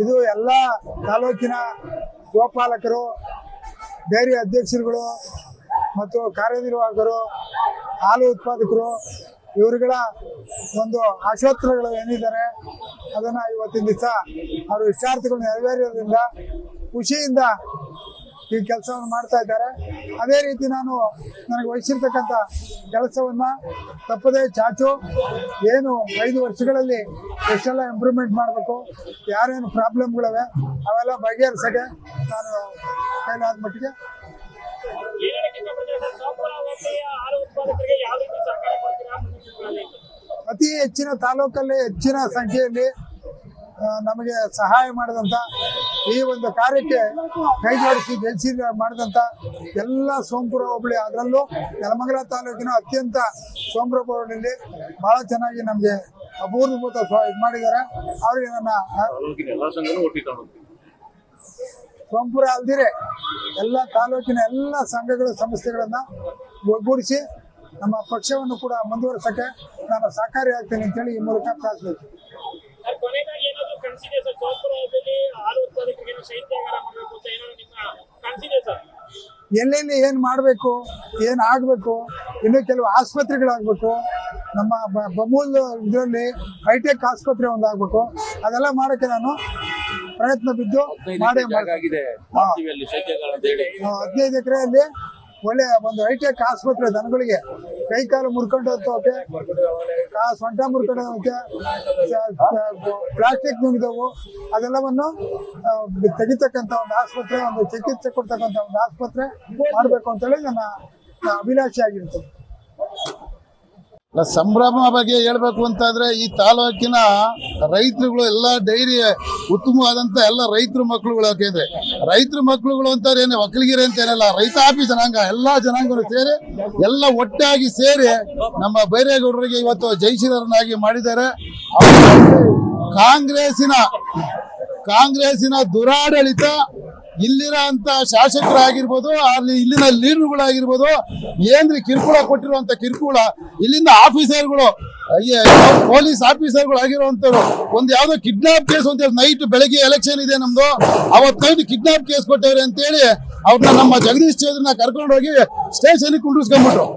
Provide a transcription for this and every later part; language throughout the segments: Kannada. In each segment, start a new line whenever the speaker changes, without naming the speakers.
ಇದು ಎಲ್ಲ ತಾಲೂಕಿನ ಗೋಪಾಲಕರು, ಡೈರಿ ಅಧ್ಯಕ್ಷರುಗಳು ಮತ್ತು ಕಾರ್ಯನಿರ್ವಾಹಕರು, ಹಾಲು ಉತ್ಪಾದಕರು ಇವರುಗಳ ಒಂದು ಆಶೋತ್ತರಗಳು ಏನಿದ್ದಾರೆ ಅದನ್ನು ಇವತ್ತಿನ ದಿವಸ ಅವರು ಇಷ್ಟಾರ್ಥಗಳು ನೆರವೇರೋದ್ರಿಂದ ಖುಷಿಯಿಂದ ಈ ಕೆಲಸವನ್ನು ಮಾಡ್ತಾ ಇದ್ದಾರೆ. ಅದೇ ರೀತಿ ನಾನು ನನಗೆ ವಹಿಸಿರ್ತಕ್ಕಂಥ ಕೆಲಸವನ್ನು ತಪ್ಪದೇ ಚಾಚು ಏನು 5 ವರ್ಷಗಳಲ್ಲಿ ಎಷ್ಟೆಲ್ಲ ಇಂಪ್ರೂವ್ಮೆಂಟ್ ಮಾಡಬೇಕು, ಯಾರೇನು ಪ್ರಾಬ್ಲಮ್ಗಳಿವೆ ಅವೆಲ್ಲ ಬಗೆಹರಿಸೋಕ್ಕೆ ನಾನು ಕೈಲಾದ ಮಟ್ಟಿಗೆ ಅತಿ ಹೆಚ್ಚಿನ ತಾಲೂಕಲ್ಲಿ ಹೆಚ್ಚಿನ ಸಂಖ್ಯೆಯಲ್ಲಿ ನಮಗೆ ಸಹಾಯ ಮಾಡಿದಂಥ ಈ ಒಂದು ಕಾರ್ಯಕ್ಕೆ ಕೈ ಜೋಡಿಸಿ ಗೆಲ್ಸಿ ಮಾಡಿದಂಥ ಎಲ್ಲ ಸೋಂಪುರ ಹೋಬಳಿ, ಅದರಲ್ಲೂ ಯಲಮಂಗಲ ತಾಲೂಕಿನ ಅತ್ಯಂತ ಸೋಂಪುರ ಹೋಬಳಿಯಲ್ಲಿ ಭಾಳ ಚೆನ್ನಾಗಿ ನಮಗೆ ಅಪೂರ್ವಭೂತ ಇದು ಮಾಡಿದ್ದಾರೆ. ಅವರಿಗೆ ನನ್ನ ಸೋಂಪುರ ಅಲ್ದಿರೆ ಎಲ್ಲ ತಾಲೂಕಿನ ಎಲ್ಲ ಸಂಘಗಳು ಸಂಸ್ಥೆಗಳನ್ನು ಒಗ್ಗೂಡಿಸಿ ನಮ್ಮ ಪಕ್ಷವನ್ನು ಕೂಡ ಮುಂದುವರಿಸೋಕ್ಕೆ ನಾನು ಸಹಕಾರಿ ಆಗ್ತೇನೆ ಅಂತೇಳಿ ಈ ಮೂಲಕ ಪ್ರಾರ್ಥಿಸ್ತೀನಿ. ಎಲ್ಲೆಲ್ಲಿ ಏನು ಮಾಡಬೇಕು, ಏನು ಆಗಬೇಕು, ಇನ್ನೂ ಕೆಲವು ಆಸ್ಪತ್ರೆಗಳಾಗಬೇಕು, ನಮ್ಮ ಬಮೂಲ್ ಇದರಲ್ಲಿ ಹೈಟೆಕ್ ಆಸ್ಪತ್ರೆ ಒಂದಾಗಬೇಕು, ಅದೆಲ್ಲ ಮಾಡೋಕ್ಕೆ ನಾನು ಪ್ರಯತ್ನ ಬಿದ್ದು ಮಾಡೇ 15 ಎಕರೆಯಲ್ಲಿ ಒಳ್ಳೆ ಒಂದು ಹೈಟೆಕ್ ಆಸ್ಪತ್ರೆ, ದನಗಳಿಗೆ ಕೈ ಕಾಲು ಮುರ್ಕೊಂಡು ಹೋಗೋಕೆ, ಸೊಂಟ ಮುರ್ಕೊಂಡು ಹೋಗೋಕೆ, ಪ್ಲಾಸ್ಟಿಕ್ ನುಂಗಿದವು ಅದೆಲ್ಲವನ್ನು ತೆಗಿತಕ್ಕಂಥ ಒಂದು ಆಸ್ಪತ್ರೆ, ಒಂದು ಚಿಕಿತ್ಸೆ ಕೊಡ್ತಕ್ಕಂಥ ಒಂದು ಆಸ್ಪತ್ರೆ ಮಾಡಬೇಕು ಅಂತೇಳಿ ನನ್ನ ಅಭಿಲಾಷೆ ಆಗಿರ್ತದೆ.
ಸಂಭ್ರಮ ಬಗ್ಗೆ ಹೇಳ್ಬೇಕು ಅಂತಂದ್ರೆ ಈ ತಾಲೂಕಿನ ರೈತರುಗಳು ಎಲ್ಲ ಡೈರಿ ಉತ್ತಮವಾದಂತ ಎಲ್ಲ ರೈತರ ಮಕ್ಕಳುಗಳು ಹಾಕಿದ್ರೆ, ರೈತರ ಮಕ್ಕಳುಗಳು ಅಂತಾರೆ ಏನು ಒಕ್ಕಲಿಗಿರಿ ಅಂತ ಏನಲ್ಲ, ರೈತಾಪಿ ಜನಾಂಗ ಎಲ್ಲಾ ಜನಾಂಗಗಳು ಸೇರಿ ಎಲ್ಲ ಒಟ್ಟಾಗಿ ಸೇರಿ ನಮ್ಮ ಬೈರೇಗೌಡರಿಗೆ ಇವತ್ತು ಜಯಶೀಲರನ್ನಾಗಿ ಮಾಡಿದ್ದಾರೆ. ಕಾಂಗ್ರೆಸ್ಸಿನ ದುರಾಡಳಿತ ಇಲ್ಲಿರೋ ಅಂತ ಶಾಸಕರಾಗಿರ್ಬೋದು, ಅಲ್ಲಿ ಇಲ್ಲಿನ ಲೀಡರ್ಗಳಾಗಿರ್ಬೋದು, ಏನ್ರಿ ಕಿರುಕುಳ ಕೊಟ್ಟಿರುವಂತ ಕಿರುಕುಳ, ಇಲ್ಲಿಂದ ಆಫೀಸರ್ಗಳು, ಪೊಲೀಸ್ ಆಫೀಸರ್ಗಳು ಆಗಿರುವಂತವ್ರು ಒಂದು ಯಾವ್ದೋ ಕಿಡ್ನಾಪ್ ಕೇಸ್ ಅಂತ ಹೇಳಿ ನೈಟ್ ಬೆಳಗ್ಗೆ ಎಲೆಕ್ಷನ್ ಇದೆ ನಮ್ದು, ಅವತ್ತು ನೈಟ್ ಕಿಡ್ನಾಪ್ ಕೇಸ್ ಕೊಟ್ಟವ್ರೆ ಅಂತೇಳಿ ಅವ್ರನ್ನ ನಮ್ಮ ಜಗದೀಶ್ ಚೌಧರಿನ ಕರ್ಕೊಂಡು ಹೋಗಿ ಸ್ಟೇಷನ್ ಕುಂಡ್ರಿಸ್ಕೊಂಡ್ಬಿಟ್ರು.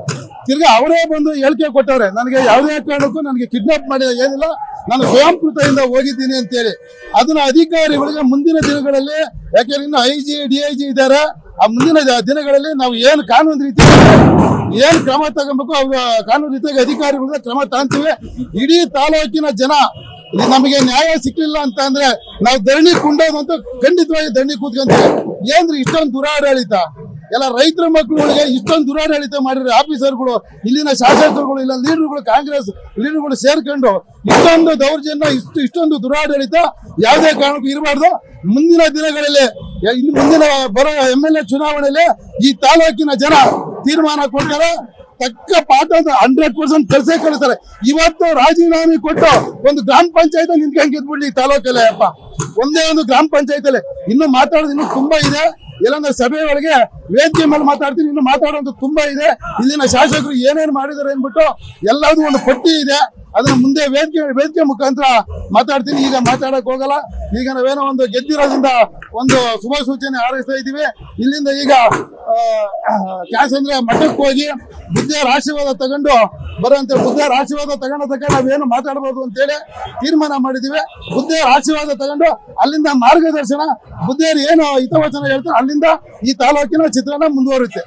ತಿರ್ಗಾ ಅವರೇ ಬಂದು ಹೇಳಿಕೆ ಕೊಟ್ಟವ್ರೆ, ನನಗೆ ಯಾವುದೇ ಕಾರಣಕ್ಕೂ ನನಗೆ ಕಿಡ್ನಾಪ್ ಮಾಡಿದ ಏನಿಲ್ಲ, ನಾನು ಸ್ವಯಂಕೃತದಿಂದ ಹೋಗಿದ್ದೀನಿ ಅಂತೇಳಿ. ಅದನ್ನ ಅಧಿಕಾರಿಗಳಿಗೆ ಮುಂದಿನ ದಿನಗಳಲ್ಲಿ, ಯಾಕೆಂದ್ರೆ ಇನ್ನು IG DIG ಇದ್ದಾರೆ, ಆ ಮುಂದಿನ ದಿನಗಳಲ್ಲಿ ನಾವು ಏನು ಕಾನೂನು ರೀತಿಯಾಗಿ ಏನು ಕ್ರಮ ತಗೊಬೇಕು ಅವ್ರ ಕಾನೂನು ರೀತಿಯಾಗಿ ಅಧಿಕಾರಿಗಳ ಕ್ರಮ ತಗೊಂತೀವಿ. ಇಡೀ ತಾಲೂಕಿನ ಜನ ನಮಗೆ ನ್ಯಾಯ ಸಿಕ್ಲಿಲ್ಲ ಅಂತ ಅಂದ್ರೆ ನಾವು ಧರಣಿ ಕುಂಡೋದಂತೂ ಖಂಡಿತವಾಗಿ ಧರಣಿ ಕೂತ್ಕೊಂತೀವಿ. ಏನ್ರಿ ಇಷ್ಟೊಂದು ದುರಾಡಳಿತ, ಎಲ್ಲ ರೈತರ ಮಕ್ಕಳುಗಳಿಗೆ ಇಷ್ಟೊಂದು ದುರಾಡಳಿತ ಮಾಡಿದ್ರೆ ಆಫೀಸರ್ಗಳು, ಇಲ್ಲಿನ ಶಾಸಕರುಗಳು, ಇಲ್ಲ ಲೀಡರ್ಗಳು, ಕಾಂಗ್ರೆಸ್ ಲೀಡರ್ಗಳು ಸೇರ್ಕೊಂಡು ಇಷ್ಟೊಂದು ದೌರ್ಜನ್ಯ, ಇಷ್ಟೊಂದು ದುರಾಡಳಿತ ಯಾವುದೇ ಕಾರಣಕ್ಕೂ ಇರಬಾರ್ದು. ಮುಂದಿನ ದಿನಗಳಲ್ಲಿ, ಮುಂದಿನ ಬರೋ MLA ಚುನಾವಣೆಯಲ್ಲಿ ಈ ತಾಲೂಕಿನ ಜನ ತೀರ್ಮಾನ ಕೊಡ್ತಾರೆ, ತಕ್ಕ ಪಾಠ 100% ಕೆಲಸ ಕಳಿಸ್ತಾರೆ. ಇವತ್ತು ರಾಜೀನಾಮೆ ಕೊಟ್ಟು ಒಂದು ಗ್ರಾಮ ಪಂಚಾಯತ್ ನಿಂತ್ಕೊಂಡು ಗೆದ್ಬಿಡ್ಲಿ ಈ ತಾಲೂಕಲ್ಲೇ ಅಪ್ಪ, ಒಂದೇ ಒಂದು ಗ್ರಾಮ ಪಂಚಾಯತ್ ಇನ್ನು ಮಾತಾಡೋದು ಇನ್ನೂ ತುಂಬಾ ಇದೆ. ಎಲ್ಲ ಸಭೆ ಒಳಗೆ ವೇದಿಕೆ ಮೇಲೆ ಮಾತಾಡ್ತೀನಿ, ಇನ್ನು ಮಾತಾಡೋದು ತುಂಬಾ ಇದೆ. ಇಲ್ಲಿನ ಶಾಸಕರು ಏನೇನು ಮಾಡಿದ್ದಾರೆ ಅಂದ್ಬಿಟ್ಟು ಎಲ್ಲದೂ ಒಂದು ಪಟ್ಟಿ ಇದೆ, ಅದನ್ನ ಮುಂದೆ ವೇದಿಕೆ ಮುಖಾಂತರ ಮಾತಾಡ್ತೀನಿ. ಈಗ ಮಾತಾಡಕ್ ಹೋಗಲ್ಲ. ಈಗ ನಾವೇನೋ ಒಂದು ಗೆದ್ದಿರೋದ್ರಿಂದ ಒಂದು ಶುಭ ಸೂಚನೆ ಹಾರೈಸ್ತಾ ಇದ್ದೀವಿ. ಇಲ್ಲಿಂದ ಈಗ ಕ್ಯಾಸಂದ್ರೆ ಮಠಕ್ಕೆ ಹೋಗಿ ಬುದ್ಧಿಯರ ಆಶೀರ್ವಾದ ತಗೊಂಡು ಬರುವಂತ, ಬುದ್ಧಿಯರ ಆಶೀರ್ವಾದ ತಗೊಂಡೋದಕ್ಕೆ ನಾವೇನು ಮಾತಾಡ್ಬೋದು ಅಂತೇಳಿ ತೀರ್ಮಾನ ಮಾಡಿದ್ದೀವಿ. ಬುದ್ಧಿಯರ ಆಶೀರ್ವಾದ ತಗೊಂಡು ಅಲ್ಲಿಂದ ಮಾರ್ಗದರ್ಶನ, ಬುದ್ಧಿಯರು ಏನು ಹಿತವಚನ ಹೇಳ್ತಾರೆ ಅಲ್ಲಿಂದ ಈ ತಾಲೂಕಿನ ಚಿತ್ರಣ ಮುಂದುವರುತ್ತೆ.